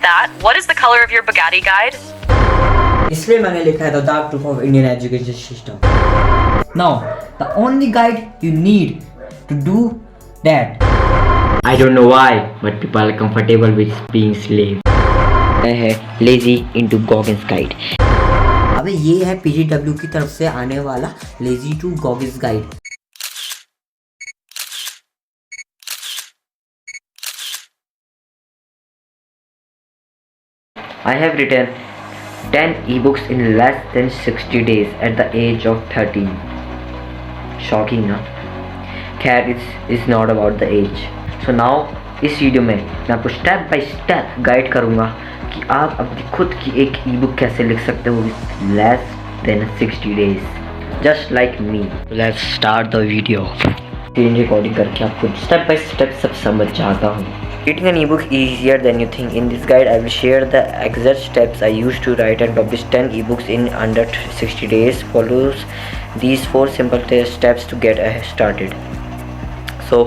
that, what is the color of your Bugatti guide? इसलिए मैंने लिखा है the dark truth of Indian education system. Now, the only guide you need to do that. I don't know why, but people are comfortable with being slave. है lazy into Goggins guide. अबे ये है PGW की तरफ से आने वाला lazy to गॉगिस guide. I have written 10 ebooks in less than 60 days at the age of 13. Shocking ना? खैर it's not about the age. So now इस वीडियो में मैं आपको स्टेप बाय स्टेप गाइड करूँगा कि आप अपनी खुद की एक ईबुक कैसे लिख सकते हो with less than 60 days. Just like me. Let's start the video. Screen recording करके आपको स्टेप बाय स्टेप सब समझ जाता हूँ. Writing an ebook is easier than you think. In this guide, I will share the exact steps I used to write and publish 10 ebooks in under 60 days. Follows these 4 simple steps to get started. So,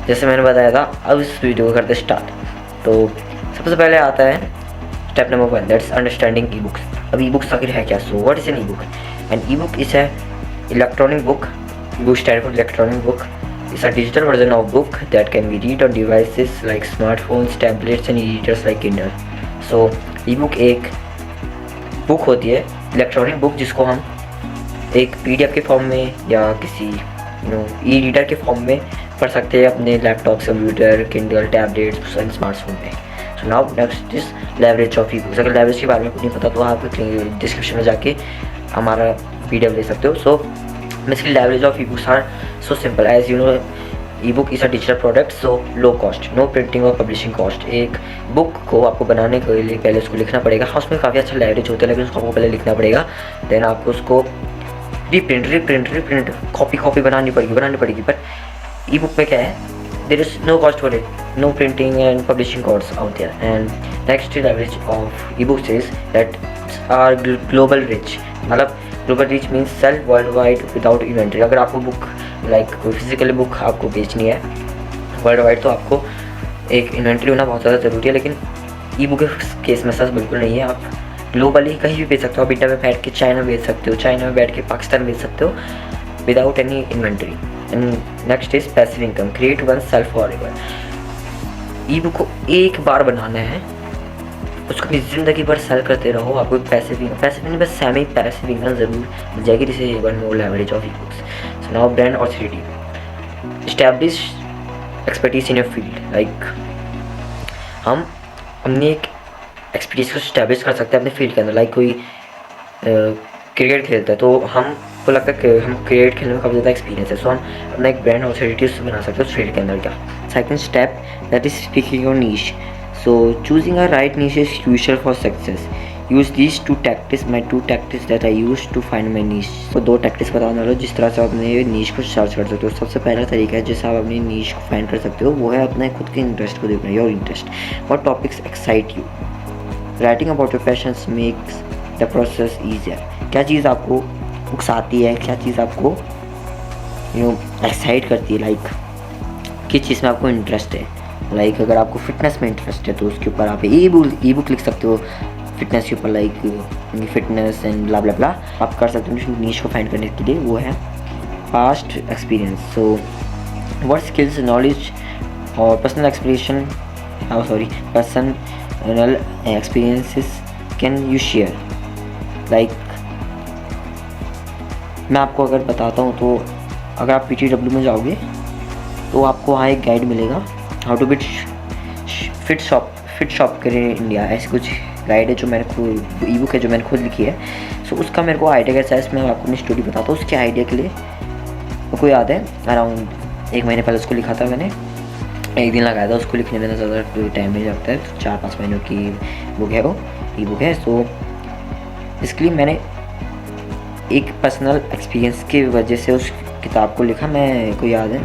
जैसे मैंने बताया था, अब इस video को करते start. तो सबसे पहले आता है step number 1, that's understanding e-books. अब ई-बुक्स आखिर है क्या? So what is an e-book? An e-book is a electronic book. Book stand for electronic book. It's a digital version of book that can be read on devices like smartphones, tablets and e-readers like Kindle. So, e-book एक book होती है, electronic book, जिसको हम एक PDF के form में या किसी ई-रीडर के फॉर्म में पढ़ सकते हैं अपने laptop, computer, Kindle, tablets and smartphone में. So now next is leverage of ebooks. अगर लेवरेज के बारे में कुछ नहीं पता तो आप डिस्क्रिप्शन में जाके हमारा PDF ले सकते हो. सो basically leverage of ebooks are so simple. As you know, ebook is a digital product, so low cost, no printing और publishing cost. एक बुक को आपको बनाने के लिए पहले उसको लिखना पड़ेगा. हाँ, उसमें काफ़ी अच्छा लेवरेज होता है, लेकिन उसको आपको पहले लिखना पड़ेगा. देन आपको उसको रीप्रिंट कॉपी बनानी पड़ेगी. बट ई बुक में क्या है, there is no cost for it, no printing and publishing cost out there. And next leverage of e books is that our global reach. मतलब global reach means sell world wide without inventory. अगर आपको book like कोई physically book आपको बेचनी है world wide, तो आपको एक इन्वेंट्री होना बहुत ज़्यादा ज़रूरी है. लेकिन ई बुक के केस में ऐसा बिल्कुल नहीं है. आप ग्लोबली कहीं भी बेच सकते हो. आप इंडिया में बैठ के चाइना बेच सकते हो, चाइना में बैठ के पाकिस्तान बेच सकते हो without any inventory. And next is passive income. Create one self forever. E book को एक बार बनाना है, उसको भी ज़िंदगी भर सेल करते रहो. आपको पैसे नहीं बस सेमी पैसिव इनकम ज़रूर मिल जाएगी. This is one more leverage of e-books. So now brand authority. Establish expertise in your field. Like हम अपनी एक एक्सपर्टीज को एस्टैब्लिश कर सकते हैं अपने फील्ड के अंदर. लाइक कोई क्रिकेट खेलता है तो हमको लगता है कि हम क्रिकेट खेलने में काफ़ी ज़्यादा एक्सपीरियंस है. सो हम अपना एक ब्रांड ऑथोरिटी बना सकते हैं उस फील्ड के अंदर. क्या second step, that is speaking your niche. So choosing a right niche is crucial for success. Use these 2 tactics, my 2 tactics that I used to find my niche. तो 2 tactics बताने वाला जिस तरह से आप अपने नीश को सर्च कर सकते हो. सबसे पहला तरीका है जिससे आप अपनी नीश को फाइंड कर सकते हो, वो है अपने खुद के इंटरेस्ट को देखना. Your interest. What topics excite you. Writing about your passions makes the process easier. क्या चीज़ आपको उकसाती है, क्या चीज़ आपको एक्साइट करती है, लाइक किस चीज़ में आपको इंटरेस्ट है. लाइक अगर आपको फिटनेस में इंटरेस्ट है तो उसके ऊपर आप ई बुक लिख सकते हो फिटनेस के ऊपर, like fitness and blah blah ब्ला आप कर सकते हो नीश को फाइंड करने के लिए. वो है past experience. So what skills, knowledge और personal experiences can you share. Like मैं आपको अगर बताता हूँ तो अगर आप PTW में जाओगे तो आपको वहाँ एक गाइड मिलेगा, how two bit fit shop करें इंडिया. ऐसी कुछ गाइड है जो मैंने खुद ई बुक है जो मैंने खुद लिखी है. सो उसका मेरे को आइडिया कैसा है, इसमें आपको अपनी स्टोरी बताता हूँ. उसके आइडिया के लिए मेरे को याद है अराउंड 1 महीने पहले उसको लिखा था मैंने. 1 दिन लगाया था उसको लिखने में, ज़्यादा टाइम नहीं लगता है. 4-5 महीनों की बुक है, वो ई बुक है. सो इसके मैंने एक पर्सनल एक्सपीरियंस की वजह से उस किताब को लिखा. मैं को याद है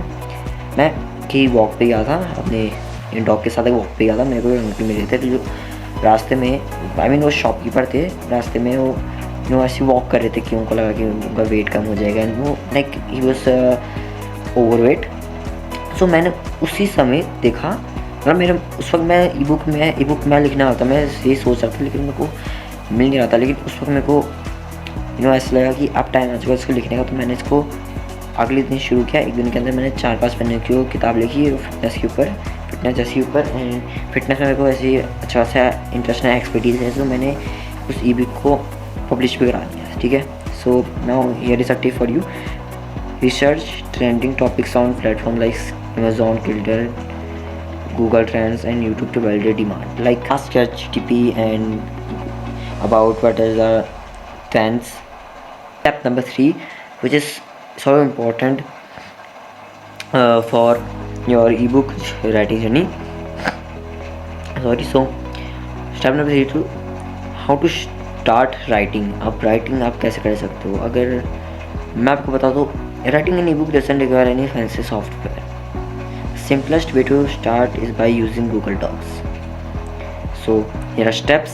मैं कि वॉक पे गया था, अपने डॉग के साथ वॉक पे गया था. मेरे को अंकल मिले थे जो रास्ते में, वो शॉपकीपर थे, रास्ते में वो ऐसे वॉक कर रहे थे कि उनको लगा कि उनका वेट कम हो जाएगा. एंड वो लाइक ही वाज ओवरवेट. सो मैंने उसी समय देखा मतलब मेरे उस वक्त मैं ई बुक मैं लिखना होता, मैं यही सोच रहा था, लेकिन मेरे को मिल नहीं रहा था। लेकिन उस वक्त मेरे को ऐसा लगा कि अब टाइम आ चुका इसको लिखने का, तो मैंने इसको अगले दिन शुरू किया। एक दिन के अंदर मैंने 4-5 पन्ने की किताब लिखी फिटनेस के ऊपर, एंड फिटनेस में मेरे को ऐसे अच्छा सा इंटरेस्ट है, एक्सपर्टीज़ है, तो मैंने उस ई बुक को पब्लिश भी करा दिया। ठीक है, so now here is a tip for you. Research trending topics on platform like Amazon, Kindle, Google Trends and YouTube to validate demand. Like ask ChatGPT and about what is the trends. Step number 3, which is so important for your ebook writing journey. So step number 3 to how to start writing. आप writing आप कैसे कर सकते हो? अगर मैं आपको बता दूँ, writing an ebook doesn't require any fancy software. Simplest way to start is by using Google Docs. So here are steps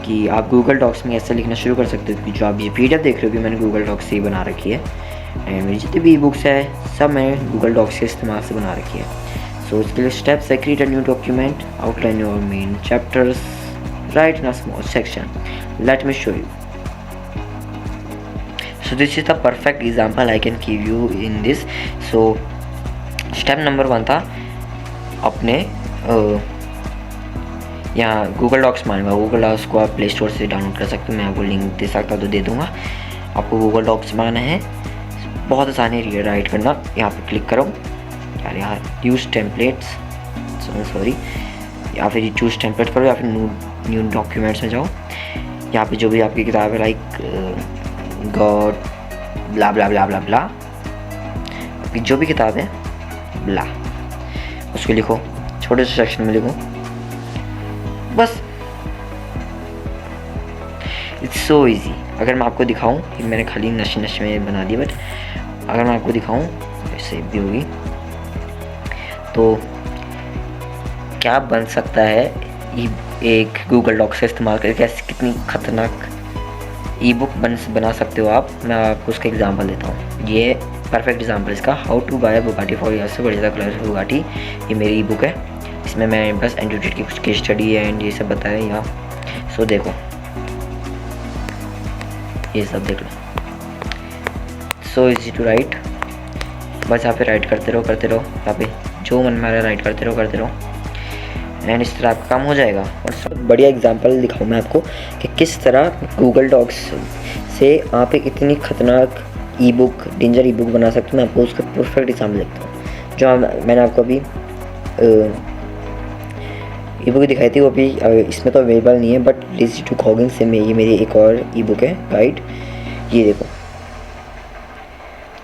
कि आप Google Docs में ऐसे लिखना शुरू कर सकते हो कि जो आप ये PDF देख रहे हो कि मैंने Google Docs से ही बना रखी है, एंड मेरी जितनी भी e-books है सब मैंने Google Docs के इस्तेमाल से बना रखी है। सो इसके लिए स्टेप्स है: create a new document, outline your main chapters, right in a small section, let me show you. So this is the perfect example I can give you in this. So step number 1 था अपने यहाँ Google docs मांगा। Google docs को आप play store से download कर सकते हो, मैं आपको लिंक दे सकता हूँ तो दे दूँगा। आपको गूगल डॉक्स मांगना है, बहुत आसान है राइट करना। यहाँ पे क्लिक करो यार, यहाँ यूज़ टेम्पलेट्स, सॉरी, या फिर चूज़ टेम्पलेट करो, या फिर न्यू डॉक्यूमेंट्स में जाओ। यहाँ पे जो भी आपकी किताब है लाइक गॉड ब्ला ब्ला ब्ला ब्ला ब्ला, जो भी किताब है ब्ला, उसको लिखो, छोटे से सेक्शन में लिखो बस। It's so easy. अगर मैं आपको दिखाऊं, मैंने खाली नशे में बना दिया, बट अगर मैं आपको दिखाऊं ऐसे भी होगी तो क्या बन सकता है एक गूगल डॉक्स का इस्तेमाल करके, कैसे कितनी खतरनाक ई बुक बना सकते हो आप। मैं आपको उसका एग्जांपल देता हूँ। ये परफेक्ट एग्जांपल इसका, how to buy Bugatti for yourself, what is the colour of Bugatti. ये मेरी ई बुक है, इसमें मैं बस एंड्रॉइड की कुछ केस स्टडी एंड ये सब बताया यहाँ। सो देखो, ये सब देख लो। सो इजी टू राइट, बस यहाँ पे राइट करते रहो यहाँ पे जो मन में आ रहा है राइट करते रहो एंड इस तरह आपका काम हो जाएगा। और सब बढ़िया एग्जांपल दिखाऊँ मैं आपको कि किस तरह गूगल डॉक्स से आप एक इतनी खतरनाक ई बुक, डेंजर ई बुक बना सकते हो। मैं आपको उसका परफेक्ट एग्जाम्पल देखता हूँ। जो मैंने आपको अभी ई बुक दिखाई थी, वो अभी इसमें तो अवेलेबल नहीं है, बट लेज़ी टू कॉगिंग से ये मेरी एक और ई बुक है गाइड। ये देखो,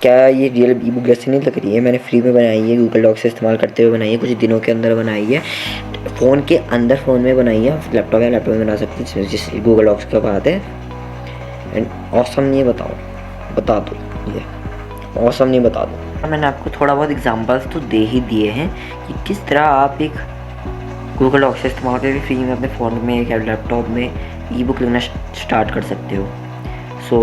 क्या ये रियल ई बुक जैसे नहीं लग रही है? मैंने फ्री में बनाई है, गूगल डॉक्स से इस्तेमाल करते हुए बनाई है, कुछ दिनों के अंदर बनाई है, फ़ोन के अंदर फ़ोन में बनाई है। लैपटॉप में बना सकते हैं, जिस गूगल डॉक्स के बात है। एंड ऑसम नहीं बता दो ये ऑसम नहीं बता दो। मैंने आपको थोड़ा बहुत एग्जांपल्स तो दे ही दिए हैं कि किस तरह आप एक गूगल डॉक्स से इस्तेमाल करके फ्री में अपने फ़ोन में या लैपटॉप में ई बुक लिखना स्टार्ट कर सकते हो। So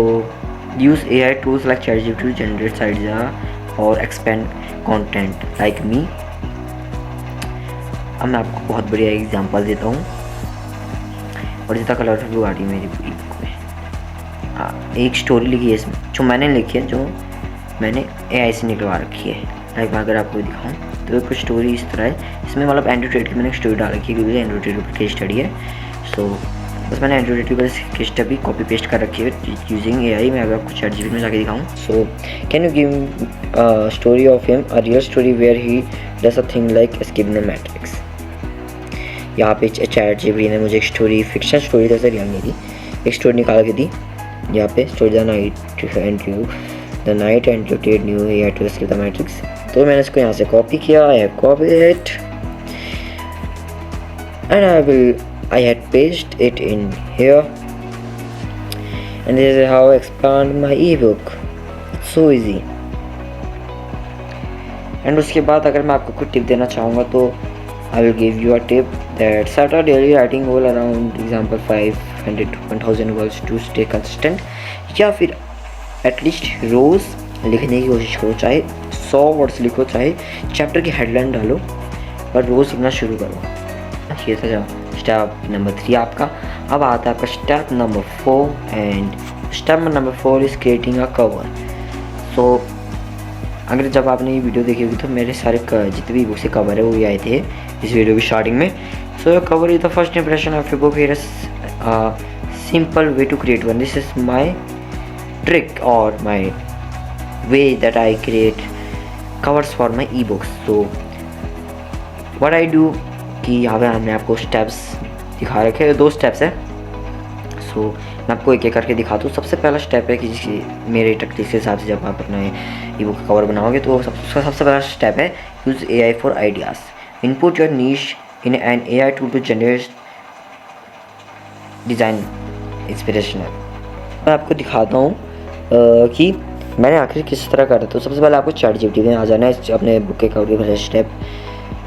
use AI tools like ChatGPT to generate sites और एक्सपेंड कंटेंट लाइक मी। अब मैं आपको बहुत बढ़िया एग्जांपल देता हूँ। और जितना कलरफुल बुगाटी मेरी ई बुक में, हाँ, एक स्टोरी लिखी है इसमें, जो मैंने लिखी है, जो मैंने AI से निकलवा रखी है। लाइक मैं अगर आपको दिखाऊँ तो कुछ स्टोरी इस तरह है। इसमें मतलब एंड्रॉइड की मैंने एक स्टोरी डाल रखी है, क्योंकि एंड्रॉइड की केस स्टडी है। सो बस मैंने एंड्रॉइड की बस केस स्टडी कॉपी पेस्ट कर रखी है यूजिंग AI। मैं अगर आपको ChatGPT में जाके दिखाऊँ, so can you give story of him, a real story where he does a thing like escaping the matrix. यहाँ पे ChatGPT ने मुझे एक स्टोरी, फिक्शन स्टोरी जैसे रियल नहीं थी, एक स्टोरी निकाल के दी। यहाँ पे story the night and you ted new he had to escape the matrix. तो मैंने इसको यहाँ से कॉपी किया, I have copied it and I had pasted it in here, and this is how I expand my ebook. It's so easy. And उसके बाद अगर मैं आपको कुछ टिप देना चाहूँगा तो I will give you a tip that set a daily writing goal around example 500 to 1000 words to stay consistent, या फिर एटलीस्ट रोज़ लिखने की कोशिश करो, चाहे 100 वर्ड्स लिखो, चाहे चैप्टर की हेडलाइन डालो, और रोज़ लिखना शुरू करो। ये था स्टेप नंबर 3 आपका। अब आता है आपका step number 4 and step number 4 is creating a cover. So अगर जब आपने ये वीडियो देखी होगी तो मेरे सारे जितने भी बुक्स के कवर है वो भी आए थे इस वीडियो की स्टार्टिंग में। So cover is the first impression of your book. Here simple way to create one. This is my trick और my way that I create covers for my e books. So what I do कि यहाँ पे हमने आपको steps दिखा रखे हैं, 2 steps है। सो मैं आपको एक एक करके दिखाता हूँ। सबसे पहला स्टेप है कि मेरे टेक्निक के हिसाब से जब आप अपना ई बुक का कवर बनाओगे तो सबसे पहला स्टेप है use AI for ideas. Input your niche in an AI tool to generate design inspirational. मैं आपको दिखाता हूँ कि मैंने आखिर किस तरह करा। तो सबसे पहले आपको ChatGPT में आ जाना है अपने बुक के कवर के पहले स्टेप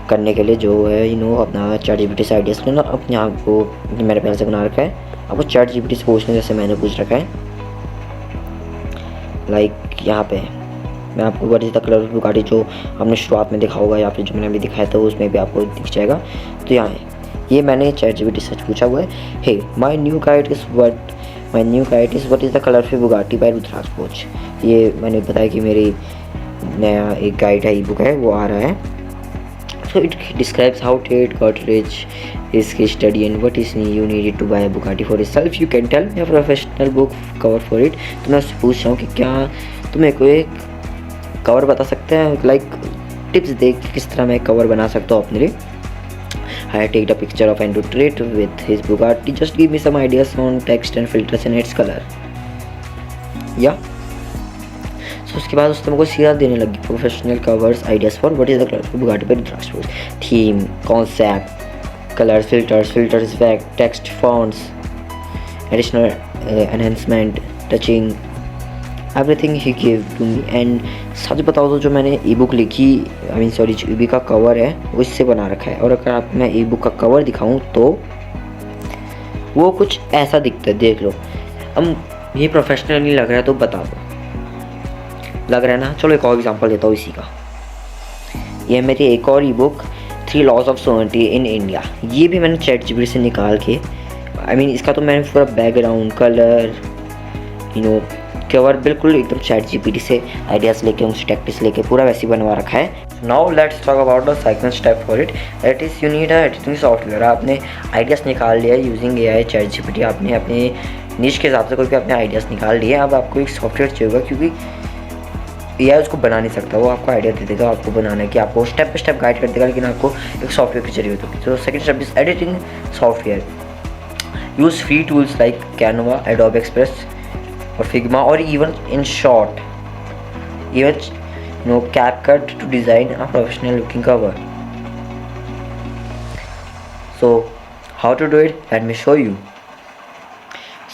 करने के लिए, जो है अपना ChatGPT से आइडियाज़ लेना। अपने आप को मैंने पहले से बना रखा है, आपको ChatGPT से पूछना जैसे मैंने पूछ रखा है। लाइक यहाँ पे मैं आपको what is the colour of Bugatti जो आपने शुरुआत में देखा होगा या फिर जो मैंने अभी दिखाया था उसमें भी आपको दिख जाएगा। तो यहाँ है, ये मैंने ChatGPT से पूछा हुआ है। Hey my new guide is what is the colour of Bugatti by Rudraksh coach. ये मैंने बताया कि मेरी नया एक गाइड है, ई बुक है, वो आ रहा है। So it describes how Tate got rich, his case study and what is you needed to buy a Bugatti for yourself. You can tell me a professional book cover for it. तो मैं उससे पूछ रहा हूँ कि क्या तुम मेरे को एक कवर बता सकते हैं, लाइक टिप्स दे किस तरह मैं कवर बना सकता हूँ अपने लिए। I take the picture of Andrew Tate with his Bugatti. Just give me some ideas on text and filters and its color. Yeah. तो उसके बाद उसने मुझको सीधा देने लगी professional covers ideas for what is the colour Bugatti पे Rudraksh coach. Theme, concept, colours, filters effect, text, fonts, additional enhancement, touching, everything ही गिव टू मी। एंड सच बताओ तो जो मैंने ई बुक लिखी जो ई बुक का कवर है वो इससे बना रखा है। और अगर आप मैं ई बुक का कवर दिखाऊँ तो वो कुछ ऐसा दिखता है, देख लो। अब ये प्रोफेशनल नहीं लग रहा है तो बता दो, लग रहा है ना। चलो एक और एग्जांपल देता हूँ इसी का। ये मेरी एक और e book 3 laws of sovereignty in India. ये भी मैंने ChatGPT से निकाल के इसका तो मैंने पूरा बैकग्राउंड, कलर, कवर बिल्कुल एकदम ChatGPT से आइडियाज़ लेके उनसे टैक्टिक्स लेके पूरा वैसे बनवा रखा है। Now let's talk about the second step for it, that is you need a editing software. आपने आइडियाज़ निकाल लिया यूजिंग AI ChatGPT। आपने अपने नीश के हिसाब से कोई भी अपने आइडियाज़ निकाल लिए। अब आपको एक सॉफ्टवेयर चाहिए होगा, क्योंकि AI उसको बना नहीं सकता, वो आपको आइडिया दे देगा आपको बनाना है, कि आपको स्टेप बाय स्टेप गाइड कर देगा, लेकिन आपको एक सॉफ्टवेयर की जरूरत होगी। तो second step is editing software. Use free tools like Canva, adobe express और फिग्मा और even InShot, even CapCut to design a professional looking cover. So how to do it? Let me show you.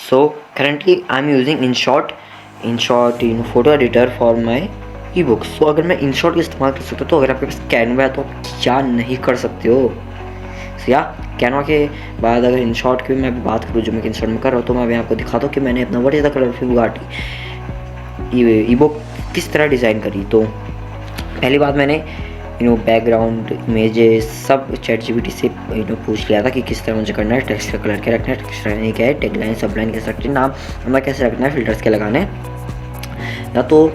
So currently I'm using InShot photo editor for my e book. So अगर मैं InShot का इस्तेमाल कर सकता हूँ तो अगर आपके पास कैनवा है तो आप क्या नहीं कर सकते हो। या कैनवा के बाद अगर InShot की मैं बात करूँ जो मैं InShot में कर रहा हूँ, तो मैं अभी आपको दिखाता हूँ कि मैंने अपना what is the colour of Bugatti E book किस तरह डिज़ाइन करी। तो पहली बात मैंने बैकग्राउंड, इमेजेस सब ChatGPT से पूछ लिया था कि किस तरह मुझे करना है, टेक्स्ट का कलर क्या रखना है, टेक्स्ट रहने क्या है, टैगलाइन सबलाइन कैसे रखना है, नाम हमें कैसे रखना है, फिल्टर्स क्या लगाना है। या तो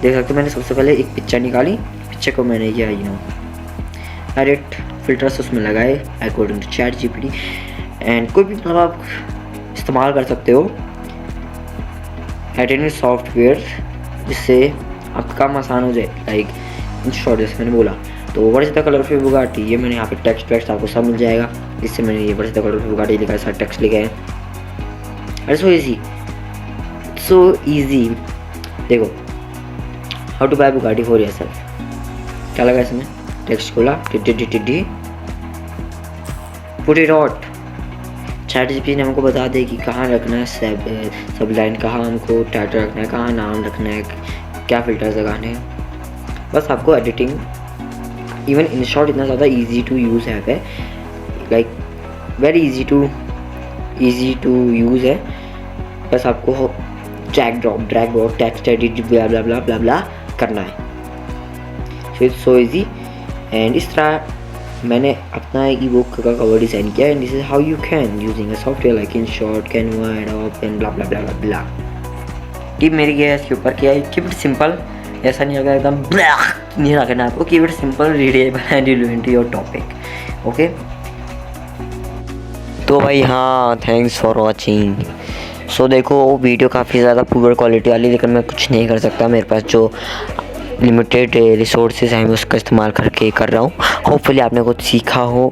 देख सकते मैंने सबसे पहले एक पिक्चर निकाली, पिक्चर को मैंने किया एडिट फिल्टर्स उसमें लगाए अकॉर्डिंग टू ChatGPT। एंड कोई भी मतलब आप इस्तेमाल कर सकते हो एडिटिंग सॉफ्टवेयर जिससे आपका काम आसान हो जाए, लाइक InShot जैसे मैंने बोला। तो what is the colour of Bugatti, ये मैंने यहाँ पे टेक्स्ट आपको सब मिल जाएगा। इससे मैंने ये what is the colour of Bugatti लिखा है, सारा टेक्स्ट लिखा है। अरे सो ईजी देखो, how to buy Bugatti for yourself, क्या लगा इसमें, टेक्स्ट खोला, टिड्डी पुट इट आउट। ChatGPT ने हमको बता दे कि कहाँ रखना है सब लाइन, कहाँ हमको टाइटल रखना है, कहाँ नाम रखना है, क्या फिल्टर्स लगाने हैं। बस आपको एडिटिंग, इवन InShot इतना ज़्यादा इजी टू यूज़ ऐप है, like very easy to use है। बस आपको drag drop text edit blah blah blah blah blah करना है। So it's so easy. And इस तरह मैंने अपना ई बुक का कवर डिज़ाइन किया and this is how you can using a software like InShot Canva Adobe and blah blah blah blah blah. Keep मेरी गया इसके ऊपर किया है, कीप इट सिंपल, ऐसा नहीं होगा एकदम नहीं रखना आपको, keep it simple, readable and relevant to your topic. Okay तो भाई हाँ, थैंक्स फॉर वॉचिंग। सो देखो वीडियो काफ़ी ज़्यादा पुअर क्वालिटी वाली, लेकिन मैं कुछ नहीं कर सकता, मेरे पास जो लिमिटेड रिसोर्सेज हैं मैं उसका इस्तेमाल करके कर रहा हूँ। होपफुली आपने कुछ सीखा हो।